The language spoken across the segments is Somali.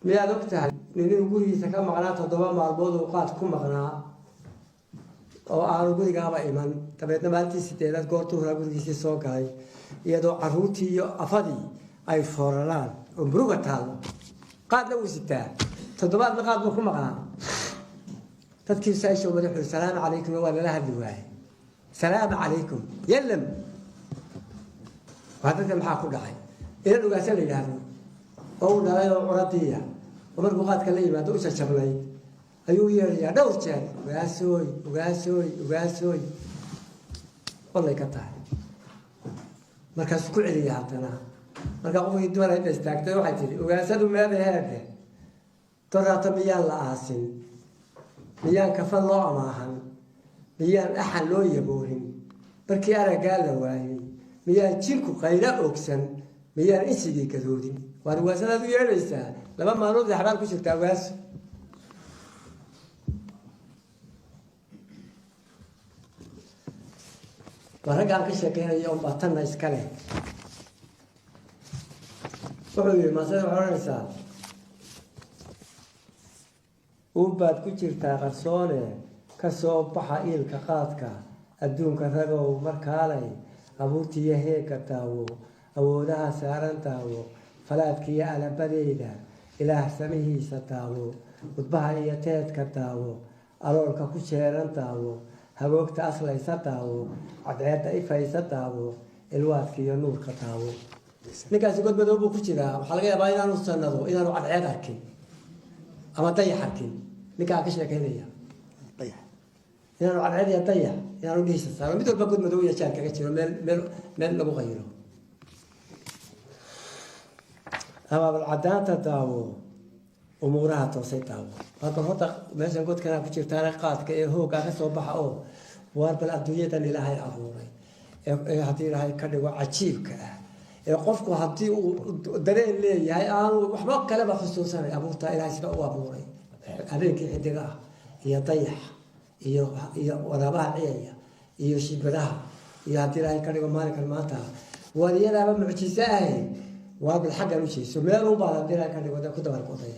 miyaad og tahay nin gurigiisa ka maqnaa 7 maalmood oo qaad ku maqnaa oo aanu gurigaaba iman dabeedna maalintii 8 goortuu hore gurigiisii soo galay iyadoo caruurtii iyo afadii ay fooraraan oo muruga taalo qaadna uu sitaa 7 qaad buu ku maqnaa dadkii saasho madaxu salaam calaykum wa la hadli waayay salaam calaykum yallam وهذا ما حكوا داعي إلى الوقاسة اللي يعرفوا أو نلاقي عرضية ومن بقات كلي ما دوش الشغلين أيوه يا دور شان وقاسوي وقاسوي وقاسوي والله يقطع مركز كل اللي يعطينا مركز قوي الدول هيدا استاكتر واحد وقاسدوا ما هذا ترى طبيعي العاصم ميان كفى الله معهم ميان أحد لو يبوهم بركي أنا قال واهي ميان تشيلكو قيلا أوكسن ميان إنسيدي كذودين وأنا ذو يعرسها لما ما نوضح حبال كشك تاواس ورجع كشكين يوم بطلنا إسكالي وحوي ما صار عرسها وبعد كشك تاغرسونه كسو بحائل كقاتك الدون كثروا مركالي أبوتي هيك تاو أو ده سارن تاو فلات كي على بديدا إله سميه ستاو وطبعا يتات كتاو أرول كوشيرن تاو هبوك أصلي ستاو عدعت إفاي ستاو الواد كي نور كتاو نكاس قد بدو بكشيرا حلقة باينا نصنعه إذا نوع عدعت أركين أما طيح أركين نكاكش لك هنيا طيح يعني على هذه طيح يعني ليش صار مثل بقول مدوية شاركة كتير من لو غيره أما بالعادات تداو أمورها توسيتاو هذا هذا مثلا قلت كنا كتير تاريخات كهو كأنه صباح أو وارب الأدوية اللي لها أبوري هذه لها كذا عجيب كه قفكوا هذه درين لي يعني أنا وحبك كلام خصوصا أبوتا إلى سبب أبوري هذيك حدقة هي طيح iyo warabaha ciyaaya iyo shibiraha iyo hadii ay ka dhigo maalinka maanta waliyada mucjiso ah waa bil xagga u jeeso meel u baahan hadii ay ka dhigo ku dabar qoday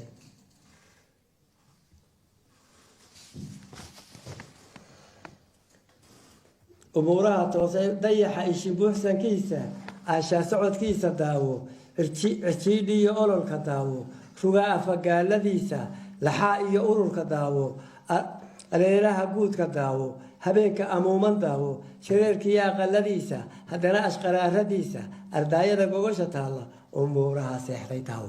umuraha toosay dayaxa ishibuuxsankiisa aasha socodkiisa daawo irtiidi iyo ololka daawo rugaa afagaaladiisa laxaa iyo ururka daawo أريلها جود كداو هبينك أمومن داو شريرك يا قلديسة هدنا أشقر أرديسة أرداية دقوشة الله أمورها سحري تاو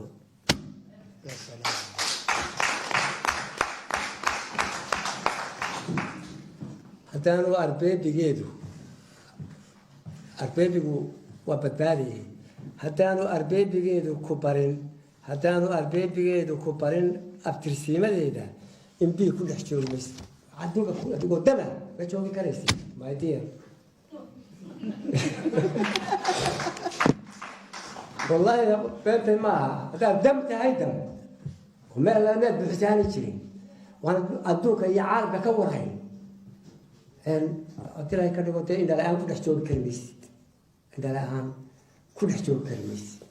هدانو أربي بيجيدو أربي بيجو وبدالي هدانو أربي بيجيدو كوبارين هدانو أربي بيجيدو كوبارين أبترسيمة ليدا إن بي كل حشور مس عدوك كل دمه ما تشوفي كريسي ما يدير والله يا بنت ما هذا دم تاعي دم وما لا ند بحساني شيء وانا عدوك يا عارف بكور هاي ان قلت لها كده قلت إن الآن كل حشور كريس إن الآن كل حشور كريس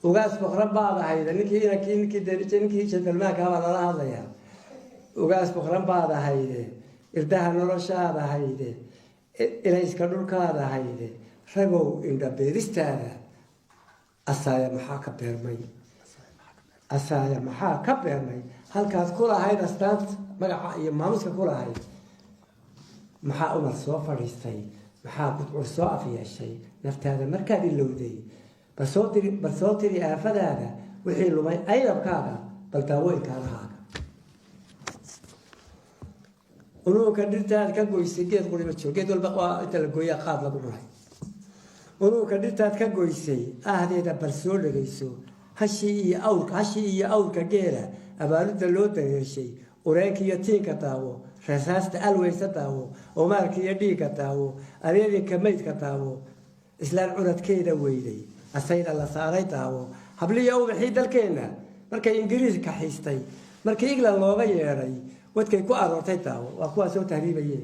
وقاس بخرب بعض هيدا نكي دريتنكي شد الماء كهذا لا هذا يا وقاس بخرب بعض هيدا إردها نرش هذا هيدا إلى إسكندر كهذا هيدا رجوا إن دبيرست هذا أسايا محاك بيرمي أسايا محاك بيرمي هل كاس كل هيدا ستانت مع ماموس كل هيدا محا أمر صوفر يستي محا كنت عصا في الشيء نفت هذا مركز اللودي برصوتي آفة هذا وحين لما أي ربكاغا بل تاوي كان هذا ونو كدرت هذا كجويسي كيف تقولي بتشو كيف تقول بقى أنت الجوية قاد لقمري ونو كدرت هذا كجويسي هذا برصول لجيسو هالشيء أورك جيرة أبارد اللوت هالشيء ورانك يتين كتاو رصاص ألوي ستاو ومارك يدي كتاو أريد كميت كتاو إسلام عرض كيدا ويدي السيد الله صاريته حبلي يوم حيد الكينا مركي إنجليز كحيستي مركي إغلى اللغة ياري وتكي كو أرورتيته وأكو أسو تهريبي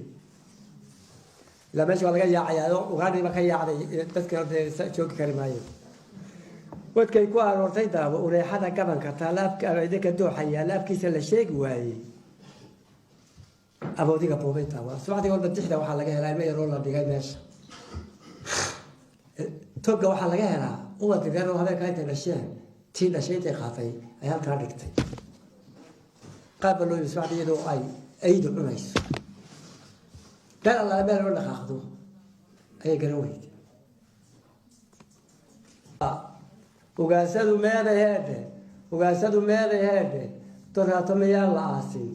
لا ماشي ولا جاي وغادي ما كي يعني تذكر شوك كريماي wadkay ku aroortay daabo ureexada gabanka taalaabka idinka dooxaya laabkiisa la sheegi waayey aboodiga boobay taawa subaxdii walba dixda waxaa laga helaa ilmo yaroo la dhigay meesha toga waxaa laga helaa ubad digar oo habeenka intay dhasheen tii dhashay intay qaatay ay halkaa dhigtay qaabba loo yimi subaxdii iyadoo ay aydu cunayso dal alla meel loo dhaqaaqdo ayay garan weyday ugaasadu meeday heedhe doraato miyaan la aasin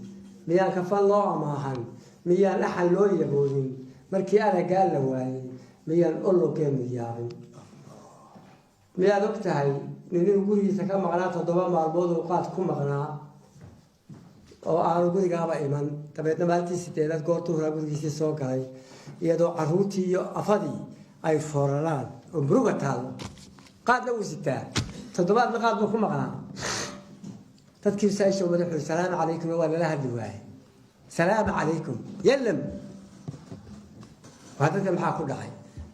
miyaan kafan loo amaahan miyaan dhaxan loo yaboonin markii araggaa la waayey miyaan ologeenu yaabin miyaad og tahay ninuu gurigiisa ka maqnaa 7 maalmood uu qaad ku maqnaa oo aanu gurigaaba iman dabeedna maalintii 8aad goortuu horaa gurigiisii soo galay iyadoo caruurtii iyo afadii ay fooraraan oo muruga taalo qaadna uu sitaa 7 qaad buu ku maqnaa dadkii saashay madaxu salaamu calaykum wa la hadli waay salaamu calaykum yallam hadda maxaa ku dhacay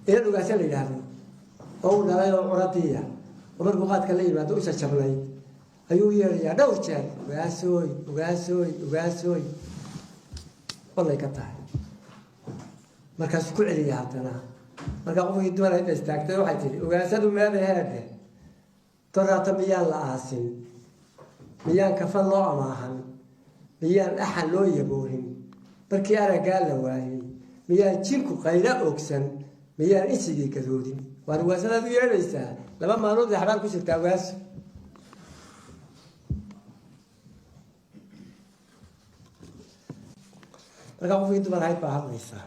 ila ugaasa la yiraahdo oo dhalay oo uradiya oo markuu qaadka la yimaado u jabnay ayuu yeeriyaa dhowr jeer ugaasooy wallahi ka tahay markaas ku celiya hadana marka qofkii dumar ay istaagtay waxay tiri ugaasadu meeday heerde doraato miyaan la aasin miyaan kafan loo amaahan miyaan dhaxan loo yaboonin markii araggaa la waayey miyaan jinku qayla ogsan miyaan isigii gadoodin waan ugaasadaad u yeedhaysaa 2 maalmood ay xabaal ku jirtaa ugaaso marka qofkii dumar ahayd baa hadlaysaa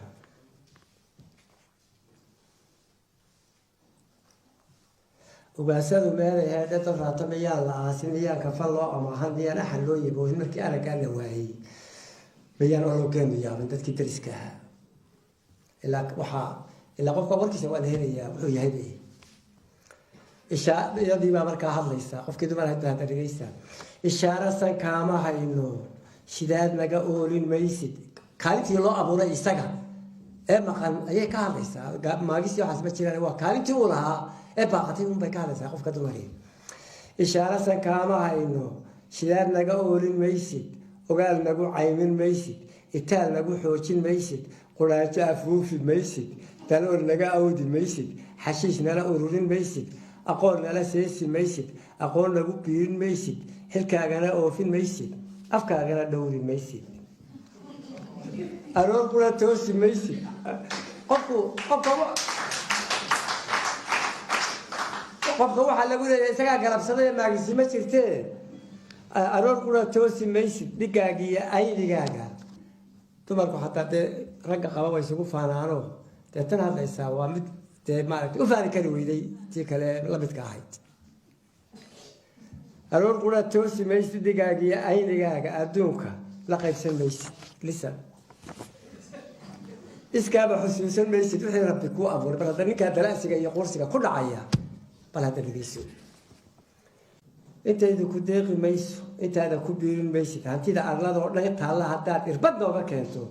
ugaasadu meeday heedhe doraato miyaan la aasin miyaan kafan loo amaahan miyaan dhaxan loo yaboonin markii araggaa la waayey miyaan ologeenu yaabin dadkii dariska ahaa ilaa qofka warkiisa waa la helayaa wuxuu yahay iyadii baa markaa hadlaysaa qofkii dumar ahayd baa dhegeysa ishaarasan kaama hayno shidaad naga oolin maysid kaalintii loo abuuray isaga ee maqan ayay ka hadlaysaa maagisii waxaas ma jiraan waa kaalintii uu lahaa ee baaqatay unbay ka hadlaysaa qofka dumari ishaarasan kaama hayno shidaad naga oolin maysid ogaal nagu caymin maysid itaal nagu xoojin maysid quraajo afuufi maysid dalool naga awdi maysid xashiish nala ururin maysid aqoon nala seesi maysid aqoon nagu biirin maysid xilkaagana oofin maysid afkaagana dhowri maysid aroor kuna toosi maysid qofka waxaa lagu leeyahay isagaa galabsaday maagisi ma jirtee aroor kuna toosi maysid dhigaaga iyo aynigaaga dumarku xataa dee ragga qaba way isugu faanaano dee tan hadlaysaa waa mid dee maaragtay u faani kari weyday tii kale la midka ahayd aroor kuna toosi maysid dhigaaga iyo aynigaaga adduunka la qaybsan maysid lisan iskaaba xusuusan maysid wixii rabbi kuu abuuray bal hadda ninkaa dalaasiga iyo qursiga ku dhacaya bal hadda dhegeyso intaydu ku deeqi mayso intaada ku biirin maysid hantida arladoo dhan taalla haddaad irbad nooga keento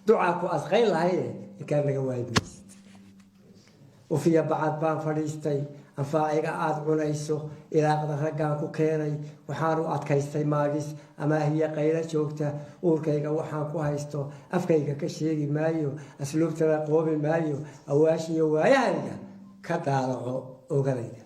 ducaa ku asqayn lahaye inkaan naga waayi maysid ufiya bacad baan fadhiistay anfaaciga aada cunayso ilaaqda raggaan ku keenay waxaan u adkaystay maagis amaahiya qaylo joogta uurkayga waxaan ku haysto afkayga ka sheegi maayo asluubtana qoobi maayo awaashiyo waayahayga ka daalaco oganayda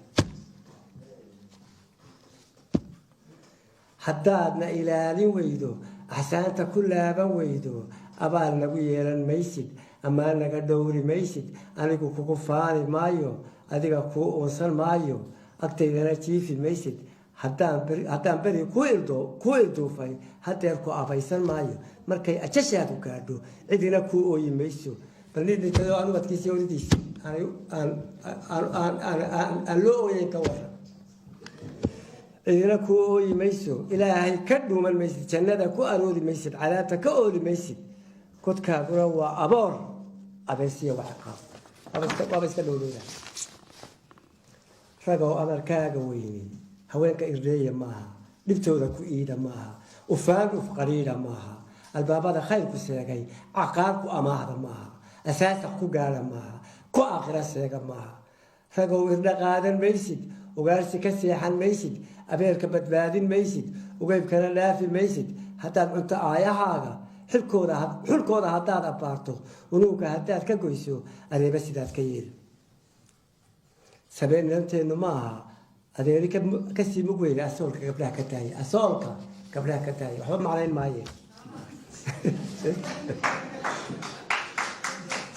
haddaadna ilaalin weydo axsaanta ku laaban weydo abaal nagu yeelan maysid amaan naga dhowri maysid anigu kugu faani maayo adiga kuu uunsan maayo agtaydana jiifi maysid haddaan beri ku ilduufay hadeer ku abaysan maayo markay ajashaadu gaadho cidina kuu ooyi mayso bal nin dhintado aan ubadkiisa welidiisa aan loo ooyeyn ka waran cidina kuu ooyi mayso ilaahay ka dhuuman maysid jannada ku aroori maysid cadaabta ka ooli maysid kodkaaguna waa aboor abeesiya waxaqaab waaba iska dhowdhowda ragoo amarkaaga weyni haweenka irdheeya maaha dhibtooda ku iida maaha ufaan ufqariidha maaha albaabada khayrku seegay caqaarku amaahda maaha asaasaq ku gaadha maaha ku aakhira seega maaha ragow irdha qaadan maysid ugaarsi ka seexan maysid abeerka badbaadin maysid ugeybkana dhaafi maysid haddaad cunto aayahaaga xulkooda haddaad abbaarto unuugga haddaad ka goyso adeeba sidaad ka yeeli sabeen nanteennu ma aha adeeri kasii mug weyne asoolka gabdhaha ka daaya asoolka gabdhaha ka daaya waxba macnayn maaye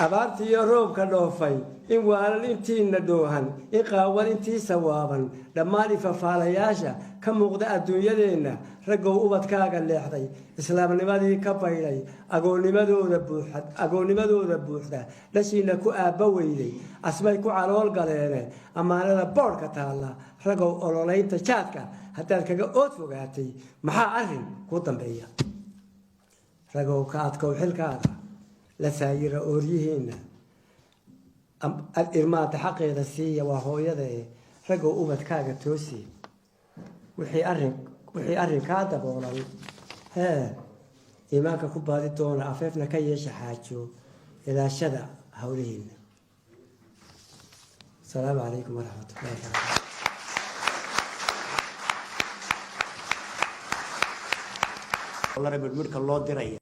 abaartii iyo roobka dhoofay in waalan intiina dhoohan in qaawan intii sawaaban dhammaan ifafaalayaasha ka muuqda adduunyadeenna raggow ubadkaaga leexday islaamnimadii ka baydhay agoonnimadooda buuxda dhashiina ku aabba weyday asbay ku calool galeene ammaanada boodhka taalla raggow ololaynta jaadka haddaad kaga ood fogaatay maxaa arrin kuu dambeeya raggow ka adkow xilkaaga la saayira ooryihiinna irmaada xaqeeda siiya waa hooyadae raggow ubadkaaga toosi wixii arrin kaa daboolan iimaanka ku baadi doona afeefna ka yeesha xaajo ilaashada hawlihiinna asalaamu calaykum waraxmatullahi taala midka loo diraya